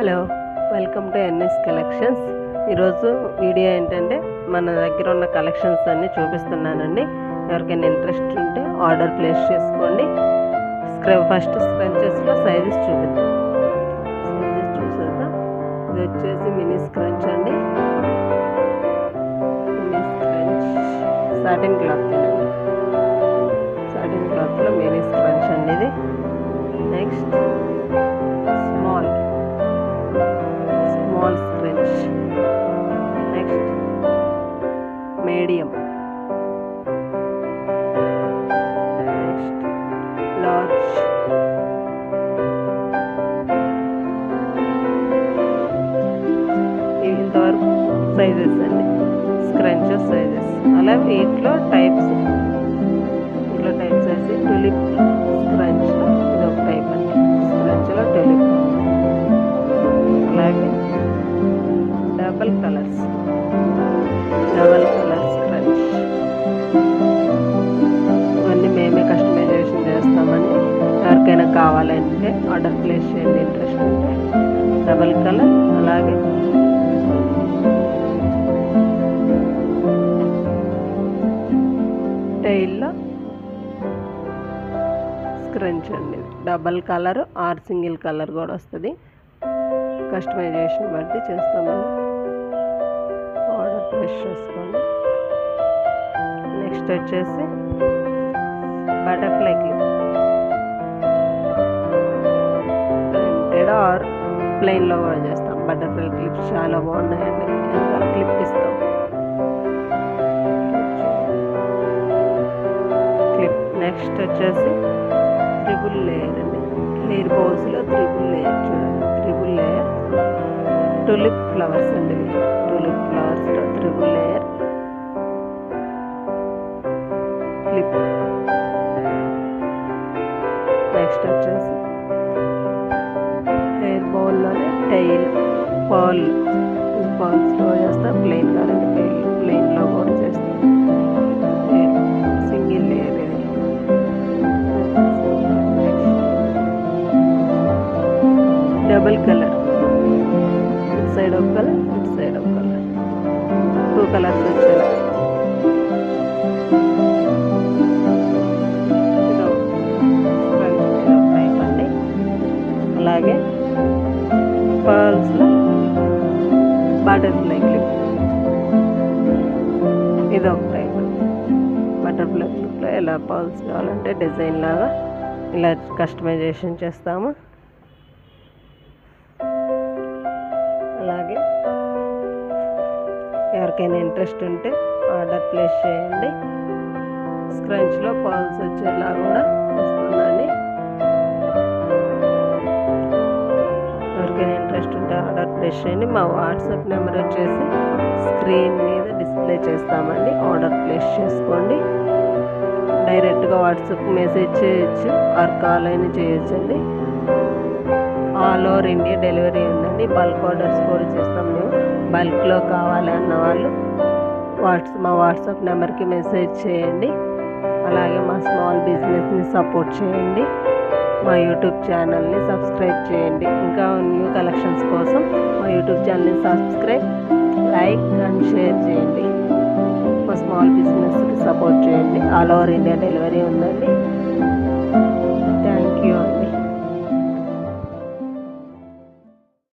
Hello, welcome to NS collections. ఈరోజు video ఏంటంటే మన దగ్గర ఉన్న కలెక్షన్స్ అన్నీ చూపిస్తున్నానండి. ఎవరికైనా ఇంట్రెస్ట్ ఉంటే ఆర్డర్ ప్లేస్ చేసుకోండి. ఫస్ట్ స్క్రంచెస్లో సైజెస్ చూపిద్దాం. సైజెస్ చూసేద్దాం. ఇది వచ్చేసి మినీ స్క్రంచ్ అండి. మినీ స్క్రంచ్ సాటిన్ క్లాత్ అండి. సాటిన్ క్లాత్లో మినీ స్క్రంచ్ అండి ఇది. Next small scrunch. Next medium. Next large. ఇంతవరకు సైజెస్ అండి, స్క్రంచెస్ సైజెస్. అలా వీటిలో టైప్స్ వేసి టులిప్ స్క్రంచ్లో ఇది ఒక టైప్ అండి. స్క్రంచ్లో టులిప్. అలాగే డబల్ కలర్ స్క్రంచ్. ఇవన్నీ మేమే కస్టమైజేషన్ చేస్తామండి. ఎవరికైనా కావాలంటే ఆర్డర్ ప్లేస్ చేయండి, ఇంట్రెస్ట్ ఉంటే. Double colour. అలాగే టైల్లో స్క్రంచ్ అండి. Double colour or single colour కూడా వస్తుంది. కస్టమైజేషన్ బట్టి చేస్తాము. ఆర్డర్ ప్లేస్ చేసుకోండి. నెక్స్ట్ వచ్చేసి బటర్ఫ్లై క్లిప్. ప్రింటెడ్ ఆర్ ప్లెయిన్లో కూడా చేస్తాం. బటర్ఫ్లై క్లిప్స్ చాలా బాగున్నాయండి. వెనకాల క్లిప్ ఇస్తాం. క్లిప్. నెక్స్ట్ వచ్చేసి ట్రిపుల్ లేయర్ అండి. హెయిర్ బౌస్లో ట్రిపుల్ లేయర్ చూడండి. ట్రిపుల్ లేయర్ టులిప్ ఫ్లవర్స్ అండి. టులిప్ ఫ్లవర్స్లో ట్రిపుల్ లేయర్ క్లిప్. నెక్స్ట్ వచ్చేసి హెయిర్ బౌల్లోనే టైల్ పర్ల్స్లో చేస్తాం. ప్లెయిన్ కాదండి, ప్లెయిన్లో కూడా చేస్తాం. సింగిల్ లేయర్ ఇది. Double colour. ఇటు సైడ్ ఒక కలర్, ఇటు సైడ్ ఒక కలర్. 2 కలర్స్ వచ్చేలా. టైప్ అండి. అలాగే పర్ల్స్లో బటర్ఫ్లై క్లిప్. ఇదొక టైప్. బటర్ఫ్లై క్లిప్లో ఇలా పర్ల్స్ కావాలంటే డిజైన్ లాగా ఇలా కస్టమైజేషన్ చేస్తాము. అలాగే ఎవరికైనా ఇంట్రెస్ట్ ఉంటే ఆర్డర్ ప్లేస్ చేయండి. స్క్రంచ్లో పర్ల్స్ వచ్చేలా కూడా వస్తుందండి. ఎవరికైనా ఇంట్రెస్ట్ ఉంటే ఆర్డర్ ప్లేస్ చేయండి. మా వాట్సాప్ నెంబర్ వచ్చేసి స్క్రీన్ మీద డిస్ప్లే చేస్తామండి. ఆర్డర్ ప్లేస్ చేసుకోండి. డైరెక్ట్గా వాట్సాప్ మెసేజ్ చేయొచ్చు, ఆర్ కాల్ అయినా చేయొచ్చండి. ఆల్ ఓవర్ ఇండియా డెలివరీ ఉందండి. బల్క్ ఆర్డర్స్ కూడా చేస్తాం మేము. బల్క్లో కావాలి అన్న వాళ్ళు మా వాట్సాప్ నెంబర్కి మెసేజ్ చేయండి. అలాగే మా స్మాల్ బిజినెస్ని సపోర్ట్ చేయండి. మా యూట్యూబ్ ఛానల్ని సబ్స్క్రైబ్ చేయండి. ఇంకా న్యూ కలెక్షన్స్ కోసం మా యూట్యూబ్ ఛానల్ని సబ్స్క్రైబ్, లైక్ అండ్ షేర్ చేయండి. మా స్మాల్ బిజినెస్కి సపోర్ట్ చేయండి. ఆల్ ఓవర్ ఇండియా డెలివరీ ఉందండి.